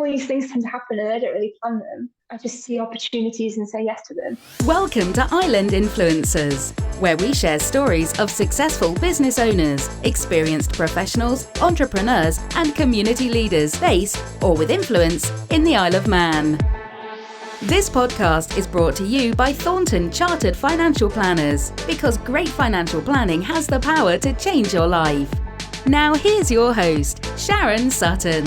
all these things tend to happen and I don't really plan them. I just see opportunities and say yes to them. Welcome to Island Influencers, where we share stories of successful business owners, experienced professionals, entrepreneurs, and community leaders based or with influence in the Isle of Man. This podcast is brought to you by Thornton Chartered Financial Planners, because great financial planning has the power to change your life. Now here's your host, Sharon Sutton.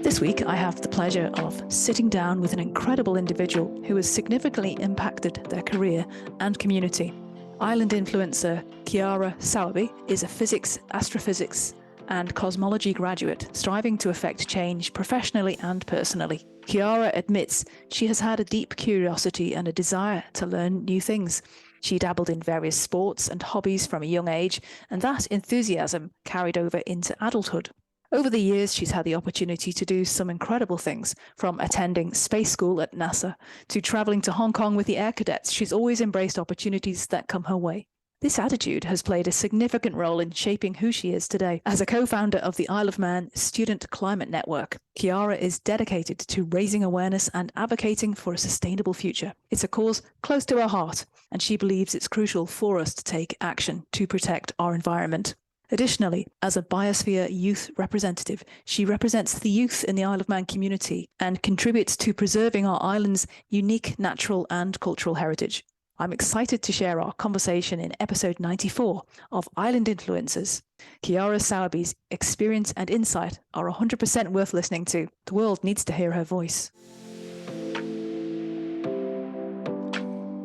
This week, I have the pleasure of sitting down with an incredible individual who has significantly impacted their career and community. Island influencer Ciara Sowerby is a physics, astrophysics and cosmology graduate striving to effect change professionally and personally. Ciara admits she has had a deep curiosity and a desire to learn new things. She dabbled in various sports and hobbies from a young age, and that enthusiasm carried over into adulthood. Over the years, she's had the opportunity to do some incredible things, from attending space school at NASA to traveling to Hong Kong with the Air Cadets. She's always embraced opportunities that come her way. This attitude has played a significant role in shaping who she is today. As a co-founder of the Isle of Man Student Climate Network, Ciara is dedicated to raising awareness and advocating for a sustainable future. It's a cause close to her heart, and she believes it's crucial for us to take action to protect our environment. Additionally, as a Biosphere youth representative, she represents the youth in the Isle of Man community and contributes to preserving our island's unique natural and cultural heritage. I'm excited to share our conversation in episode 94 of Island Influencers. Ciara Sowerby's experience and insight are 100% worth listening to. The world needs to hear her voice.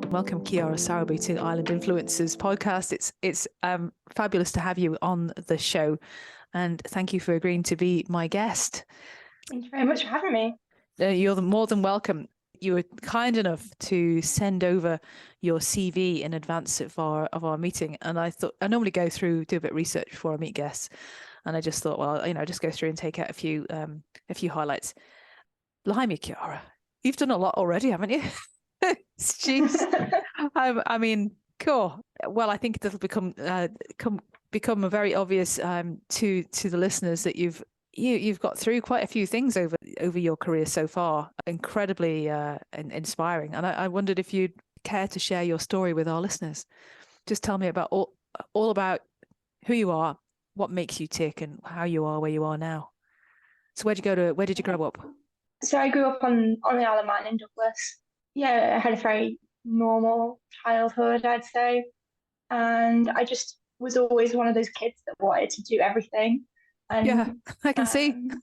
Welcome, Ciara Sowerby, to Island Influencers podcast. It's fabulous to have you on the show, and thank you for agreeing to be my guest. Thank you very much for having me. You're more than welcome. You were kind enough to send over your CV in advance of our meeting, and I thought I normally do a bit of research before I meet guests, and I just thought, well, just go through and take out a few highlights. Blimey, Ciara, you've done a lot already, haven't you? Jeez. I mean, cool. Well, I think it'll become very obvious to the listeners that you've got through quite a few things over your career so far. Incredibly inspiring. And I wondered if you'd care to share your story with our listeners. Just tell me about all about who you are, what makes you tick, and how you are where you are now. So where did you grow up? So I grew up on the Isle of Man in Douglas. Yeah, I had a very normal childhood, I'd say. And I just was always one of those kids that wanted to do everything. And, yeah, I can see. And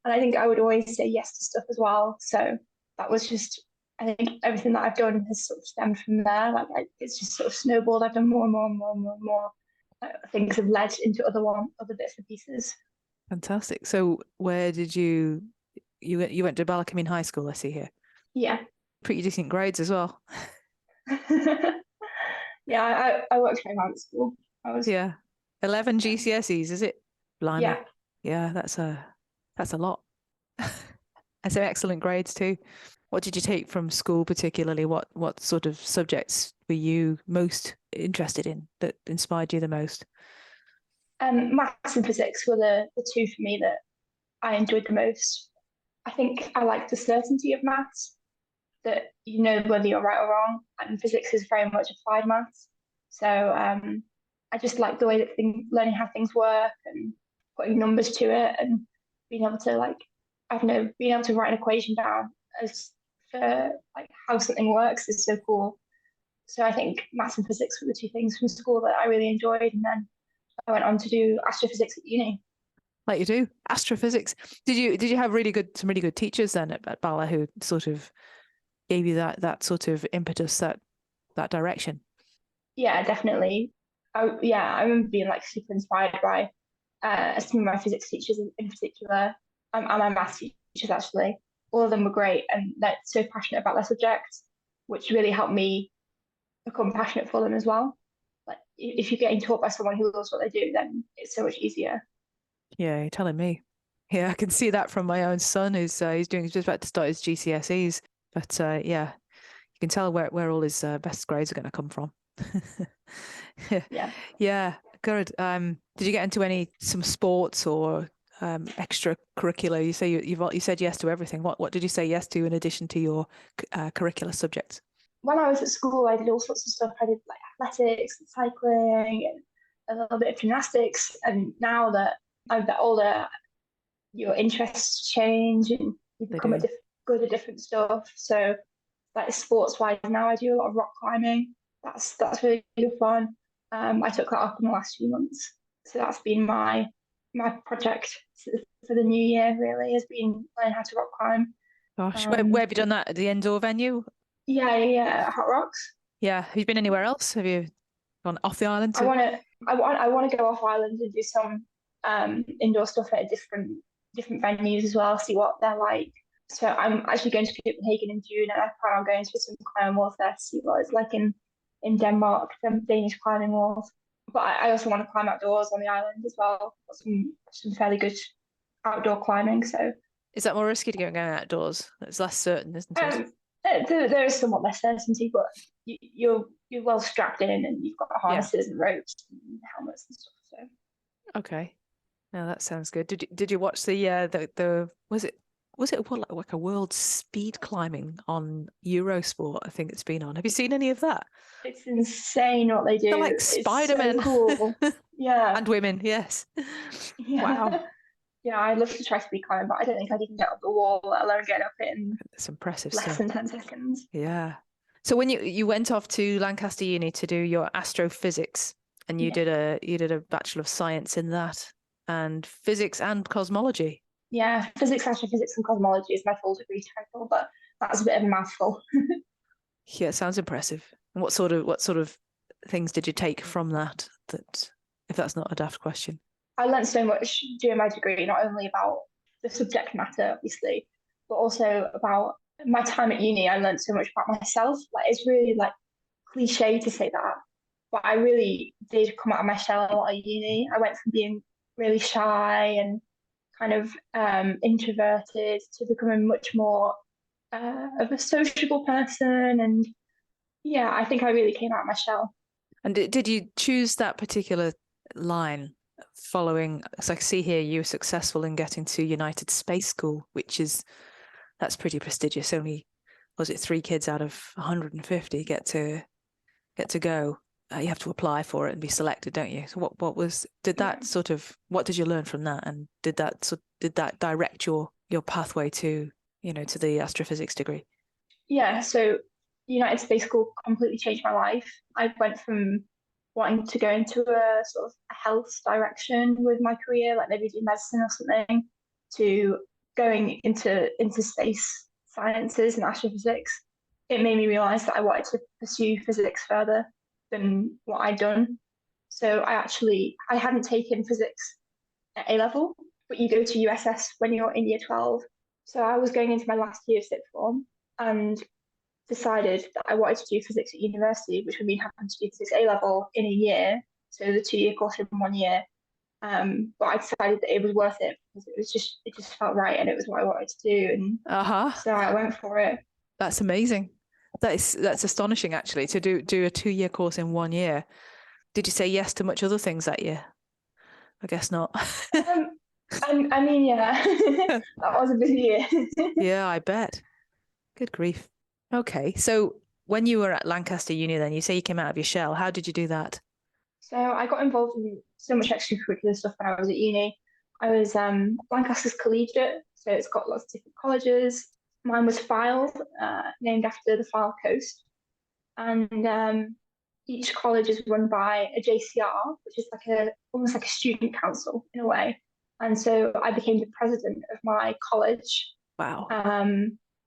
I think I would always say yes to stuff as well. So that was just, I think everything that I've done has sort of stemmed from there. It's just sort of snowballed. I've done more and more and more and more and more. Things have led into other bits and pieces. Fantastic. So where did you went to Ballacombe High School, I see here? Yeah. Pretty decent grades as well. Yeah, I worked very hard at school. 11 GCSEs, is it? Blimey. Yeah, that's a lot. And so excellent grades too. What did you take from school particularly? What sort of subjects were you most interested in that inspired you the most? Maths and physics were the two for me that I enjoyed the most. I think I like the certainty of maths, that you know whether you're right or wrong, and physics is very much applied maths. So I just like the way that learning how things work and putting numbers to it, and being able to being able to write an equation down as for how something works is so cool. So I think maths and physics were the two things from school that I really enjoyed, and then I went on to do astrophysics at uni. Like you do, astrophysics. Did you have some really good teachers then at Bala who sort of gave you that sort of impetus, that direction? Yeah, definitely. I remember being super inspired by some of my physics teachers in particular, and my maths teachers actually. All of them were great, and they're so passionate about their subjects, which really helped me become passionate for them as well. If you're getting taught by someone who loves what they do, then it's so much easier. Yeah, you're telling me. Yeah, I can see that from my own son who's just about to start his GCSEs. But you can tell where all his best grades are going to come from. Yeah. Yeah, good. Did you get into some sports or extracurricular? You say you said yes to everything. What did you say yes to in addition to your curricular subjects? When I was at school, I did all sorts of stuff. I did like athletics and cycling and a little bit of gymnastics. And now that I'm a bit older, your interests change and you become good at different stuff. So, like sports wise, now I do a lot of rock climbing. That's really good fun. I took that up in the last few months, so that's been my project for the new year. Really, has been learning how to rock climb. Gosh, where have you done that? At the indoor venue? Yeah, Hot Rocks. Yeah. Have you been anywhere else? Have you gone off the island? I want to go off island and do some indoor stuff at different venues as well. See what they're like. So I'm actually going to Copenhagen in June, and I plan on going to some climbing walls there to see what it's like in Denmark, the Danish climbing walls. But I also want to climb outdoors on the island as well. Got some fairly good outdoor climbing. So is that more risky to go outdoors? It's less certain, isn't it? There is somewhat less certainty, but you're well strapped in, and you've got harnesses and ropes and helmets and stuff. So okay, now that sounds good. Did you watch the was it like a world speed climbing on Eurosport? I think it's been on. Have you seen any of that? It's insane what they do. They're like Spider-Man. So cool. Yeah. And women, yes. Yeah. Wow. Yeah, I'd love to try speed climbing, but I don't think I'd even get up the wall, let alone get up it in It's impressive less stuff. than 10 seconds. Yeah. So when you went off to Lancaster Uni to do your astrophysics, and you did a Bachelor of Science in that, and physics and cosmology. Yeah, physics, astrophysics and cosmology is my full degree title, but that's a bit of a mouthful. Yeah, it sounds impressive. And what sort of things did you take from that, if that's not a daft question? I learned so much during my degree, not only about the subject matter, obviously, but also about my time at uni. I learned so much about myself. Like, it's really like cliche to say that, but I really did come out of my shell at uni. I went from being really shy and kind of introverted to becoming much more of a sociable person. And yeah, I think I really came out of my shell. And did you choose that particular line following, as I see here, you were successful in getting to United Space School, that's pretty prestigious. Only, was it 3 kids out of 150 get to go? You have to apply for it and be selected, don't you? So what did you learn from that? And did that direct your pathway to the astrophysics degree? Yeah, so United Space School completely changed my life. I went from wanting to go into a sort of a health direction with my career, like maybe do medicine or something, to going into space sciences and astrophysics. It made me realize that I wanted to pursue physics further than what I'd done. So I hadn't taken physics at A level, but you go to USS when you're in year 12. So I was going into my last year of sixth form and decided that I wanted to do physics at university, which would mean having to do physics A level in a year, so the 2-year course in 1 year. But I decided that it was worth it because it just felt right and it was what I wanted to do, and so I went for it. That's amazing. That's astonishing, actually, to do a 2-year course in 1 year. Did you say yes to much other things that year? I guess not. I mean, yeah, that was a busy year. Yeah, I bet. Good grief. Okay, so when you were at Lancaster Uni, then you say you came out of your shell. How did you do that? So I got involved in so much extracurricular stuff when I was at uni. I was Lancaster's collegiate, so it's got lots of different colleges. Mine was Fylde, named after the Fylde Coast, and each college is run by a JCR, which is almost like a student council in a way. And so I became the president of my college. Wow.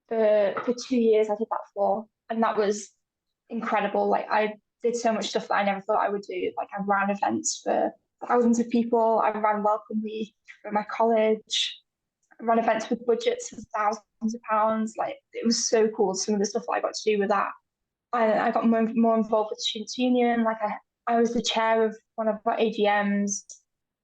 For 2 years I did that for, and that was incredible. Like, I did so much stuff that I never thought I would do. Like, I ran events for thousands of people. I ran Welcome Week for my college. I ran events with budgets of thousands of pounds. Like, it was so cool, some of the stuff that I got to do with that. I got more involved with Students' Union. Like, I was the chair of one of our AGMs.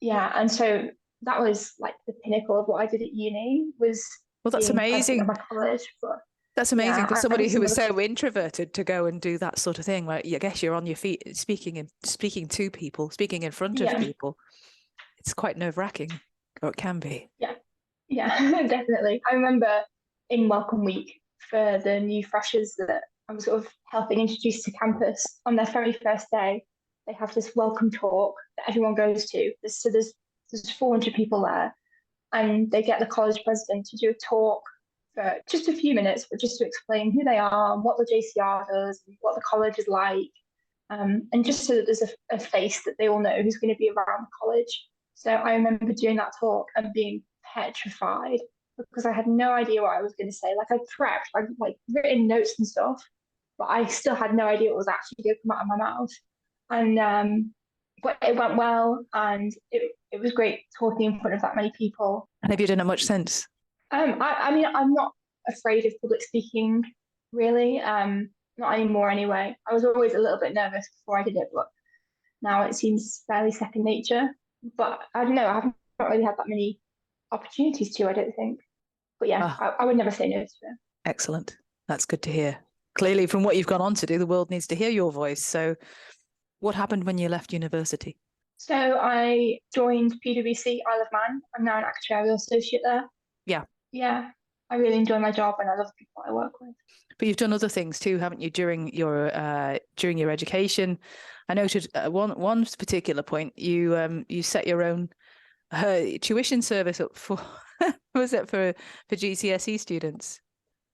Yeah, and so that was like the pinnacle of what I did at uni. Well, that's amazing. My college, but that's amazing for somebody who was so introverted to go and do that sort of thing. Where I guess you're on your feet, speaking to people, speaking in front of people. It's quite nerve-wracking. or it can be. Yeah, definitely. I remember in Welcome Week for the new freshers that I was sort of helping introduce to campus on their very first day, they have this welcome talk that everyone goes to. There's 400 people there, and they get the college president to do a talk for just a few minutes, but just to explain who they are and what the JCR does, and what the college is like, and just so that there's a face that they all know who's going to be around the college. So I remember doing that talk and being petrified because I had no idea what I was going to say. Like I prepped, I'd like written notes and stuff, but I still had no idea what was actually going to come out of my mouth. And but it went well, and it was great talking in front of that many people. And have you done it much since? I mean, I'm not afraid of public speaking, really. Not anymore anyway. I was always a little bit nervous before I did it, but now it seems fairly second nature. But I don't know, I haven't really had that many opportunities to, I don't think. But yeah, I would never say no to it. Excellent. That's good to hear. Clearly, from what you've gone on to do, the world needs to hear your voice. So what happened when you left university? So I joined PwC Isle of Man. I'm now an actuarial associate there. Yeah. Yeah, I really enjoy my job and I love the people I work with. But you've done other things too, haven't you, during your education? I noted at one particular point you set your own tuition service up for was it for GCSE students?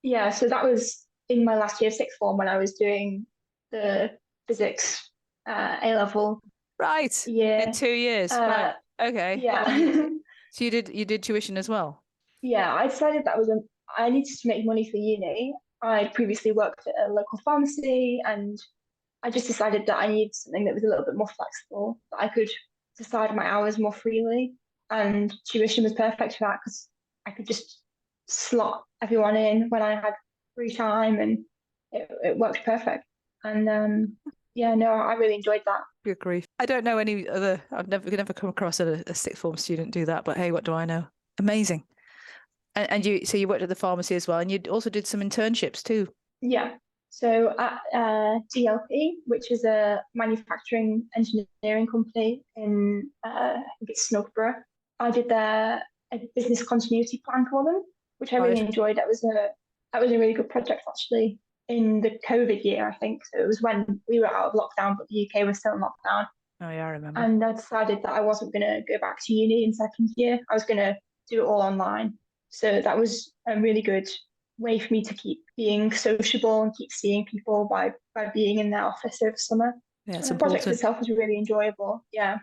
Yeah, so that was in my last year of sixth form when I was doing the physics A level. Right. Yeah. In 2 years. Right. Okay. Yeah. So you did tuition as well? Yeah, I decided I needed to make money for uni. I previously worked at a local pharmacy, and I just decided that I needed something that was a little bit more flexible, that I could decide my hours more freely. And tuition was perfect for that because I could just slot everyone in when I had free time, and it worked perfect. And yeah, no, I really enjoyed that. Good grief. I don't know any other, I've never come across a sixth form student do that, but hey, what do I know? Amazing. And you worked at the pharmacy as well, and you also did some internships too. Yeah. So at DLP, which is a manufacturing engineering company in I think it's Snowborough, I did a business continuity plan for them, which I really enjoyed. That was a really good project actually in the COVID year, I think. So it was when we were out of lockdown, but the UK was still in lockdown. Oh yeah, I remember. And I decided that I wasn't going to go back to uni in second year. I was going to do it all online. So that was a really good way for me to keep being sociable and keep seeing people by being in their office over summer. Yeah, it's the important. project itself was really enjoyable. Yeah,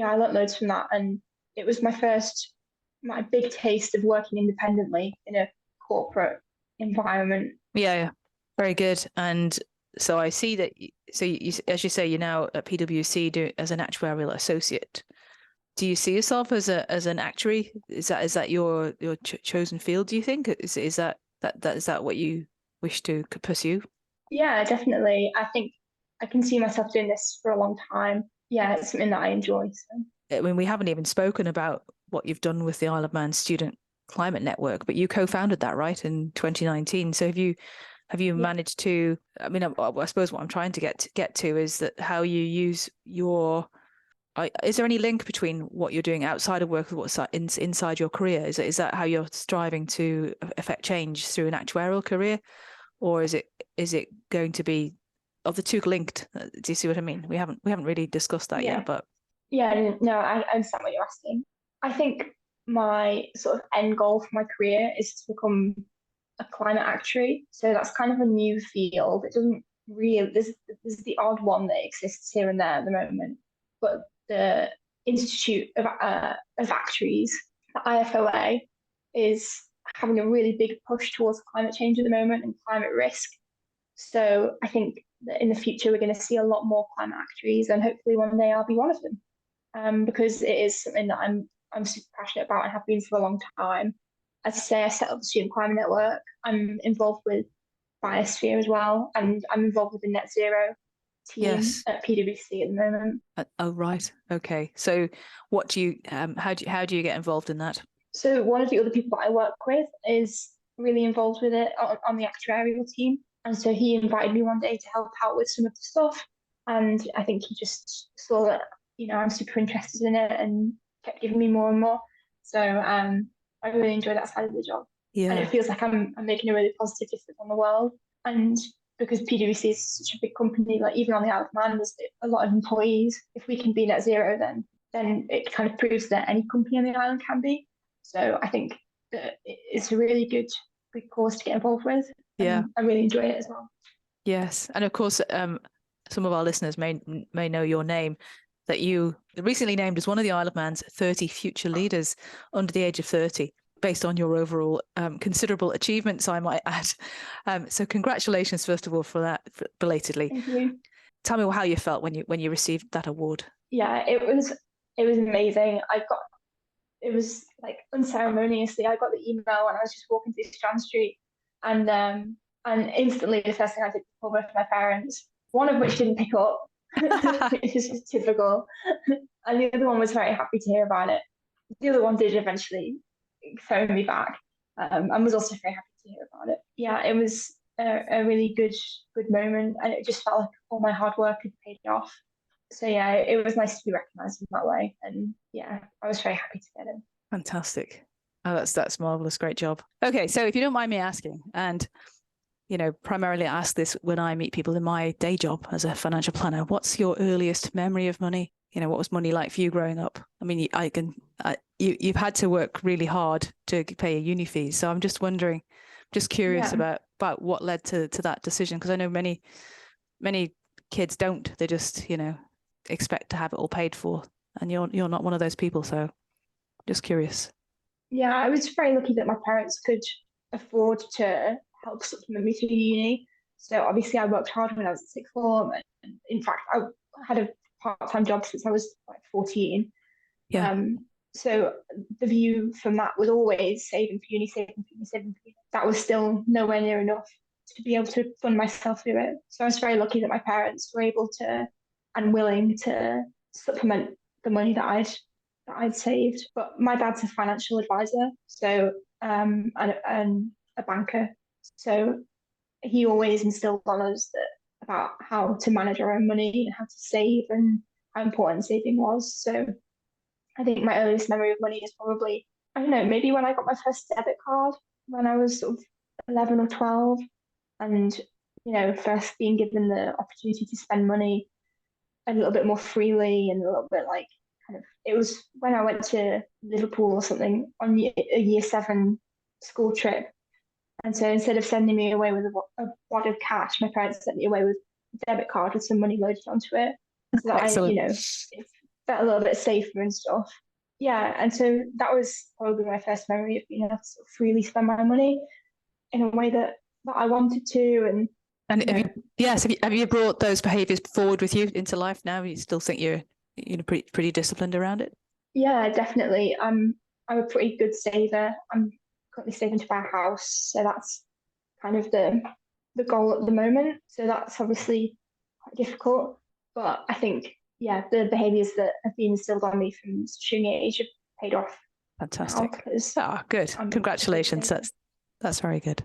I learnt loads from that, and it was my big taste of working independently in a corporate environment. Yeah, very good. And so I see that. So you, as you say, you're now at PwC as an actuarial associate. Do you see yourself as an actuary? Is that your chosen field? Do you think is that what you wish to pursue? Yeah, definitely. I think I can see myself doing this for a long time. Yeah, it's something that I enjoy. So. I mean, we haven't even spoken about what you've done with the Isle of Man Student Climate Network, but you co-founded that, right, in 2019. So have you managed to? I mean, I suppose what I'm trying to get to is that how you use your. Is there any link between what you're doing outside of work and what's inside your career? Is that how you're striving to affect change through an actuarial career, or is it going to be? Are the two linked? Do you see what I mean? We haven't really discussed that yet, but yeah, no, I understand what you're asking. I think my sort of end goal for my career is to become a climate actuary. So that's kind of a new field. It doesn't really. There's the odd one that exists here and there at the moment, but the Institute of Actuaries, the IFOA, is having a really big push towards climate change at the moment and climate risk. So I think that in the future we're going to see a lot more climate actuaries, and hopefully one day I'll be one of them, because it is something that I'm super passionate about and have been for a long time. As I say, I set up the Student Climate Network. I'm involved with Biosphere as well, and I'm involved with the Net Zero team at PwC at the moment. Oh right, okay. So what do you how do you get involved in that? So one of the other people that I work with is really involved with it on the actuarial team, and so he invited me one day to help out with some of the stuff, and I think he just saw that I'm super interested in it and kept giving me more and more. So I really enjoy that side of the job. And it Yeah. feels like I'm making a really positive difference on the world. And because PwC is such a big company, like even on the Isle of Man, there's a lot of employees. If we can be net zero, then it kind of proves that any company on the island can be. So I think that it's a really good cause to get involved with. Yeah. And I really enjoy it as well. Yes. And of course, some of our listeners may know your name, that you recently named as one of the Isle of Man's 30 future leaders under the age of 30, based on your overall considerable achievements, I might add. So congratulations, first of all, for that, belatedly. Thank you. Tell me how you felt when you received that award. Yeah, it was amazing. It was like unceremoniously. I got the email when I was just walking through Strand Street, and instantly the first thing I did was call both my parents, one of which didn't pick up, which is just typical, and the other one was very happy to hear about it. The other one did eventually phone me back, and was also very happy to hear about it. Yeah, it was a really good moment, and it just felt like all my hard work had paid off. So yeah, it was nice to be recognised in that way, and yeah, I was very happy to get it. Fantastic. Oh, that's marvelous. Great job. Okay, so if you don't mind me asking, and primarily I ask this when I meet people in my day job as a financial planner, what's your earliest memory of money? What was money like for you growing up? I mean, you've had to work really hard to pay your uni fees, so I'm just wondering, just curious about what led to that decision, because I know many kids don't. They just expect to have it all paid for, and you're not one of those people, so just curious. Yeah, I was very lucky that my parents could afford to help supplement me through uni. So obviously I worked hard when I was at sixth form, and in fact I had a part-time job since I was like 14. Yeah. So the view from that was always saving for uni, saving for uni, saving for uni. That was still nowhere near enough to be able to fund myself through it. So I was very lucky that my parents were able to and willing to supplement the money that I'd saved. But my dad's a financial advisor, so and a banker. So he always instilled on us about how to manage our own money and how to save and how important saving was. So I think my earliest memory of money is probably, I don't know, maybe when I got my first debit card when I was sort of 11 or 12, and first being given the opportunity to spend money a little bit more freely and a little bit like it was when I went to Liverpool or something on a year 7 school trip. And so instead of sending me away with a wad of cash, my parents sent me away with a debit card with some money loaded onto it. So that it felt a little bit safer and stuff. Yeah, and so that was probably my first memory of being able to sort of freely spend my money in a way that I wanted to. And have you brought those behaviours forward with you into life now? You still think you're pretty disciplined around it? Yeah, definitely. I'm a pretty good saver. I'm currently saving to buy a house, so that's kind of the goal at the moment. So that's obviously quite difficult, but I think the behaviours that have been instilled on me from such a young age have paid off. Fantastic. Good. Congratulations. That's very good.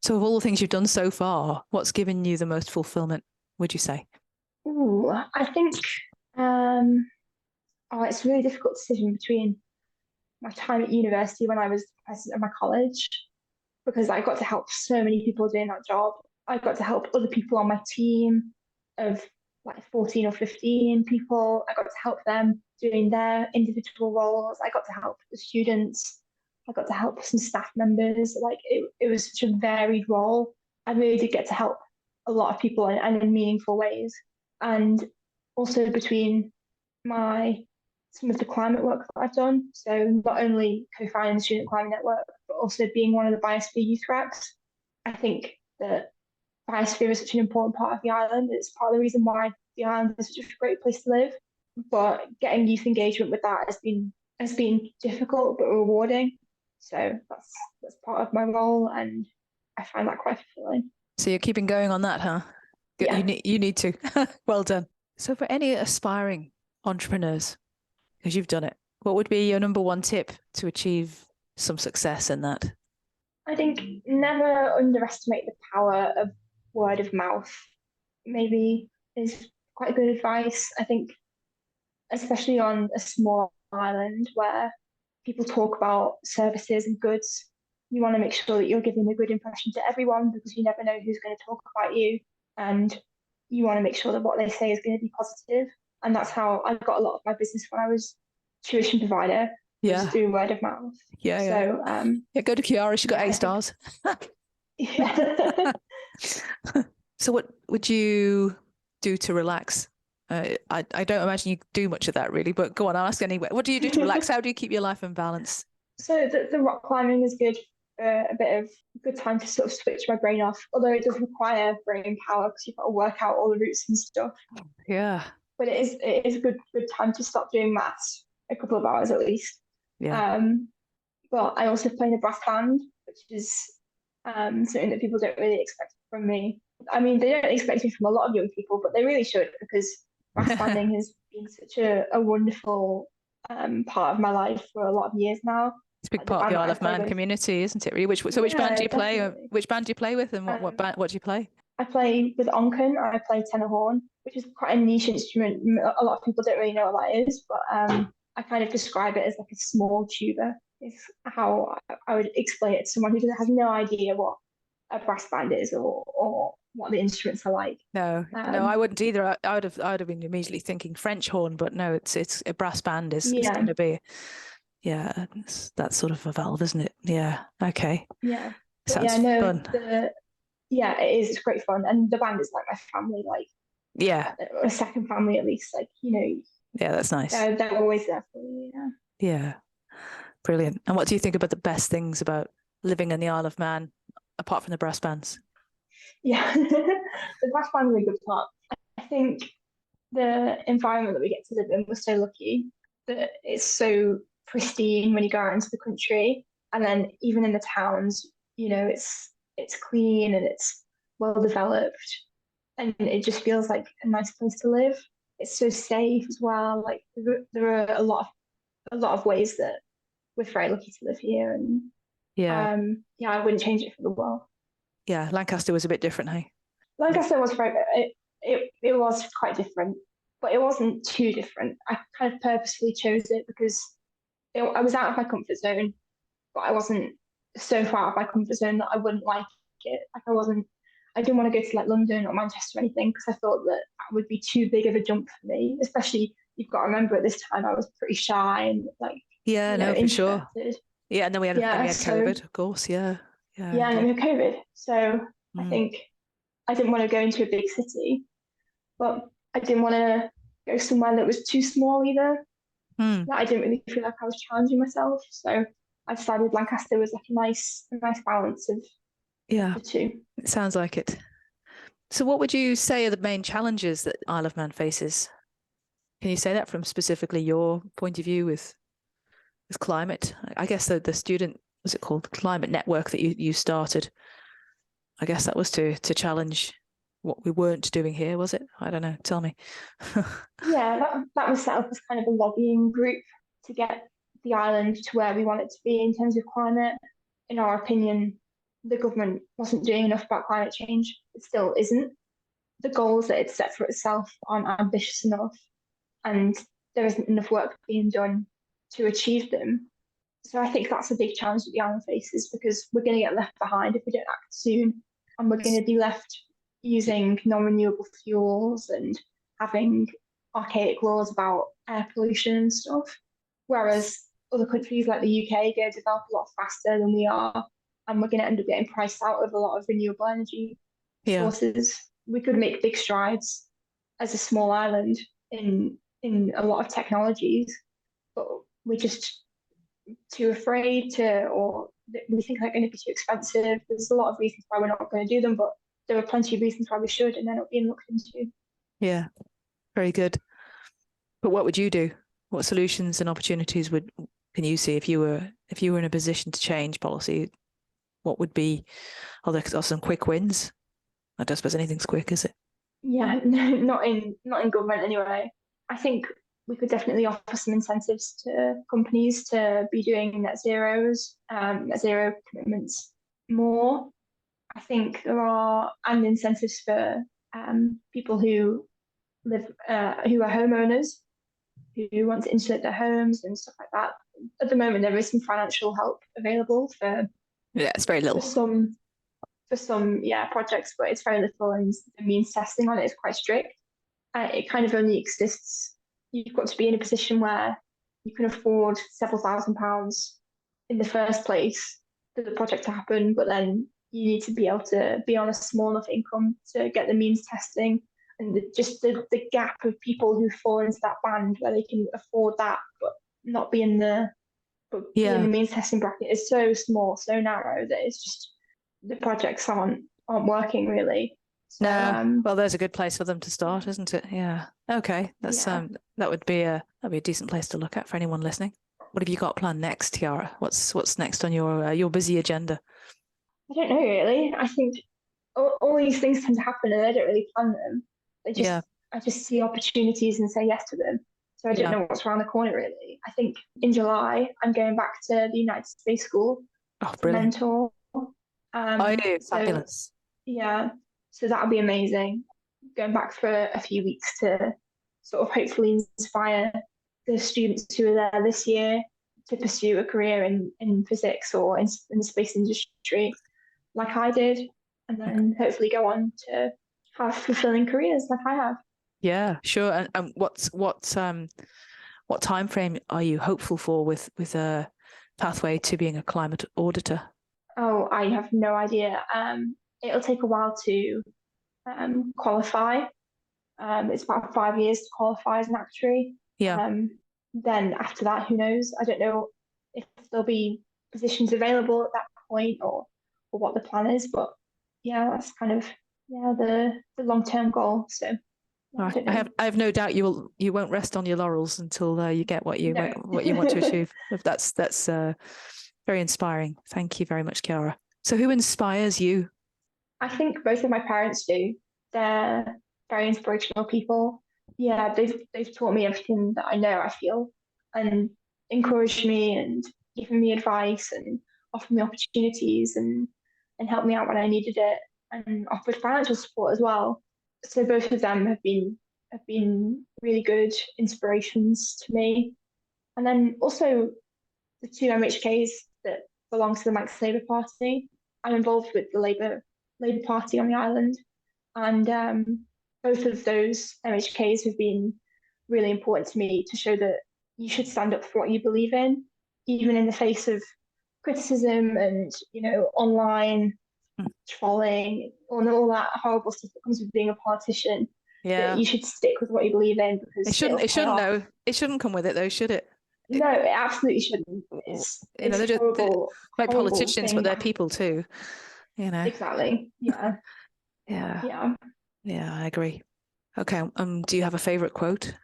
So of all the things you've done so far, what's given you the most fulfillment, would you say? I think it's a really difficult decision between my time at university when I was president of my college, because I got to help so many people doing that job. I got to help other people on my team of like 14 or 15 people. I got to help them doing their individual roles. I got to help the students. I got to help some staff members. Like it was such a varied role. I really did get to help a lot of people and in meaningful ways. And also between some of the climate work that I've done. So not only co-founding the Student Climate Network, but also being one of the Biosphere youth reps. I think that Biosphere is such an important part of the island. It's part of the reason why the island is such a great place to live. But getting youth engagement with that has been difficult but rewarding. So that's part of my role, and I find that quite fulfilling. So you're keeping going on that, huh? Yeah. You need to. Well done. So for any aspiring entrepreneurs, because you've done it, what would be your number one tip to achieve some success in that? I think never underestimate the power of word of mouth. Maybe is quite good advice. I think especially on a small island where people talk about services and goods, you want to make sure that you're giving a good impression to everyone because you never know who's going to talk about you. And you want to make sure that what they say is going to be positive. And that's how I got a lot of my business when I was tuition provider, just through word of mouth. So, go to Ciara. She got A stars. Yeah. So what would you do to relax? I don't imagine you do much of that really, but go on, I'll ask anyway. What do you do to relax? How do you keep your life in balance? So the rock climbing is good. A bit of good time to sort of switch my brain off, although it does require brain power because you've got to work out all the routes and stuff. Yeah. But it is a good time to stop doing maths a couple of hours at least. Yeah. But I also play in a brass band, which is something that people don't really expect from me. I mean, they don't expect it from a lot of young people, but they really should, because brass banding has been such a wonderful part of my life for a lot of years now. It's a big part of the Isle of Man community, isn't it? Really. Which band do you play? Definitely. Which band do you play with, and what do you play? I play with onken. I play tenor horn, which is quite a niche instrument. A lot of people don't really know what that is, but I kind of describe it as like a small tuba. Is how I would explain it to someone who has no idea what a brass band is or what the instruments are like. No, I wouldn't either. I would have been immediately thinking French horn, but no, it's a brass band is going to be. Yeah, it's that sort of a valve, isn't it? Yeah. Okay. Yeah. Sounds fun. It is. It's great fun, and the band is like my family, like a second family at least. Like Yeah, that's nice. They're always there for you. Yeah. Yeah. Brilliant. And what do you think about the best things about living in the Isle of Man, apart from the brass bands? Yeah, the brass band is a good part. I think the environment that we get to live in, we're so lucky that it's so pristine when you go out into the country, and then even in the towns, it's clean and it's well developed, and it just feels like a nice place to live. It's so safe as well. Like there are a lot of ways that we're very lucky to live here, and I wouldn't change it for the world. Yeah, Lancaster was a bit different, hey? Lancaster was it was quite different, but it wasn't too different. I kind of purposefully chose it because I was out of my comfort zone, but I wasn't so far out of my comfort zone that I wouldn't like it. Like I didn't want to go to like London or Manchester or anything, because I thought that would be too big of a jump for me. Especially, you've got to remember, at this time I was pretty shy and like for sure. Yeah, and then we had COVID, of course. Yeah, and then we had COVID. So I think I didn't want to go into a big city, but I didn't want to go somewhere that was too small either. I didn't really feel like I was challenging myself. So I decided Lancaster was like a nice balance of the two. It sounds like it. So what would you say are the main challenges that Isle of Man faces? Can you say that from specifically your point of view with climate? I guess the student, what's it called, the climate network that you started, I guess that was to challenge what we weren't doing here, was it? I don't know. Tell me. that was set up as kind of a lobbying group to get the island to where we want it to be in terms of climate. In our opinion, the government wasn't doing enough about climate change. It still isn't. The goals that it's set for itself aren't ambitious enough, and there isn't enough work being done to achieve them. So I think that's a big challenge that the island faces, because we're going to get left behind if we don't act soon, and we're going to be left using non-renewable fuels and having archaic laws about air pollution and stuff. Whereas other countries like the UK go develop a lot faster than we are, and we're going to end up getting priced out of a lot of renewable energy sources. We could make big strides as a small island in a lot of technologies, but we're just too afraid to, or we think they're going to be too expensive. There's a lot of reasons why we're not going to do them, but there are plenty of reasons why we should, and they're not being looked into. Yeah, very good. But what would you do? What solutions and opportunities can you see if you were in a position to change policy? What would be? Are there some quick wins? I don't suppose anything's quick, is it? Yeah, no, not in government anyway. I think we could definitely offer some incentives to companies to be doing net zero commitments more. I think there are incentives for people who live who are homeowners, who want to insulate their homes and stuff like that. at the moment there is some financial help available for it's very little. For some projects, but it's very little, and the means testing on it is quite strict. It kind of only exists. You've got to be in a position where you can afford several £1,000s in the first place for the project to happen, but then you need to be able to be on a small enough income to get the means testing. And the gap of people who fall into that band where they can afford that but not be in the means testing bracket is so small, so narrow, that it's just the projects aren't working really. So, no, well, there's a good place for them to start, isn't it? Yeah. Okay, that's that would be a decent place to look at for anyone listening. What have you got planned next, Ciara? What's next on your busy agenda? I don't know really. I think all these things tend to happen, and I don't really plan them. I just see opportunities and say yes to them. So I don't know what's around the corner really. I think in July I'm going back to the United States School to mentor. Fabulous. Yeah, so that'll be amazing. Going back for a few weeks to sort of hopefully inspire the students who are there this year to pursue a career in physics or in the space industry like I did, and then hopefully go on to have fulfilling careers like I have. Yeah, sure. And what time frame are you hopeful for with a pathway to being a climate auditor? Oh, I have no idea. It'll take a while to qualify. It's about 5 years to qualify as an actuary. Yeah. Then after that, who knows? I don't know if there'll be positions available at that point or what the plan is, but yeah, that's kind of the long-term goal. So I have no doubt you won't rest on your laurels until you get what you want to achieve. That's very inspiring. Thank you very much, Ciara. So who inspires you? I think both of my parents do. They're very inspirational people. Yeah, they've taught me everything that I know, I feel, and encouraged me and given me advice and offered me opportunities and helped me out when I needed it and offered financial support as well. So both of them have been really good inspirations to me. And then also the two MHKs that belong to the Manx Labour Party. I'm involved with the Labour Party on the island, and both of those MHKs have been really important to me to show that you should stand up for what you believe in, even in the face of criticism and online trolling and all that horrible stuff that comes with being a politician. Yeah, you should stick with what you believe in because it shouldn't come with it though, should it? No, it absolutely shouldn't. It's they're like politicians, but they're people too. Exactly. Yeah. Yeah, I agree. Okay. Do you have a favorite quote?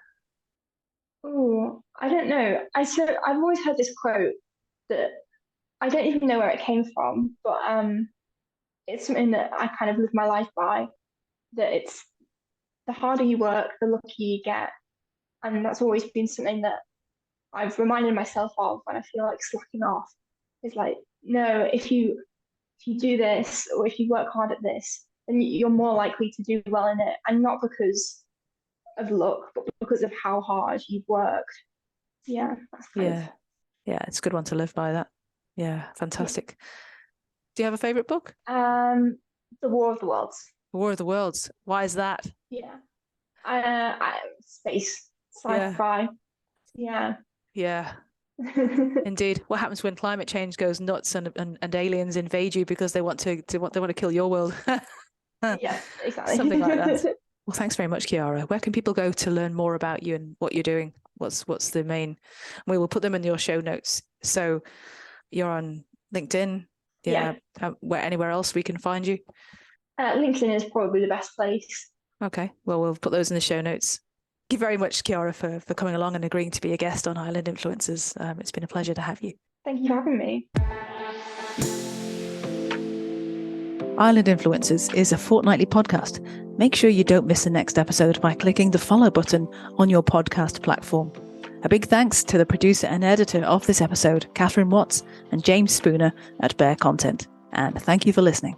Oh, I don't know. I've always heard this quote that I don't even know where it came from, but it's something that I kind of live my life by. That it's the harder you work, the luckier you get, and that's always been something that I've reminded myself of when I feel like slacking off. It's like, no, if you do this or if you work hard at this, then you're more likely to do well in it, and not because of luck, but because of how hard you've worked. Yeah, that's it's a good one to live by. That, fantastic. Yeah. Do you have a favorite book? The War of the Worlds. The War of the Worlds. Why is that? Yeah, space, sci-fi. Yeah. Indeed. What happens when climate change goes nuts and aliens invade you because they want to kill your world? Yeah, exactly. Something like that. Well, thanks very much, Ciara. Where can people go to learn more about you and what you're doing? What's the main? We will put them in your show notes. So you're on LinkedIn. Yeah. Where anywhere else we can find you? LinkedIn is probably the best place. Okay. Well, we'll put those in the show notes. Thank you very much, Ciara, for coming along and agreeing to be a guest on Island Influencers. It's been a pleasure to have you. Thank you for having me. Island Influencers is a fortnightly podcast. Make sure you don't miss the next episode by clicking the follow button on your podcast platform. A big thanks to the producer and editor of this episode, Catherine Watts and James Spooner at Bear Content. And thank you for listening.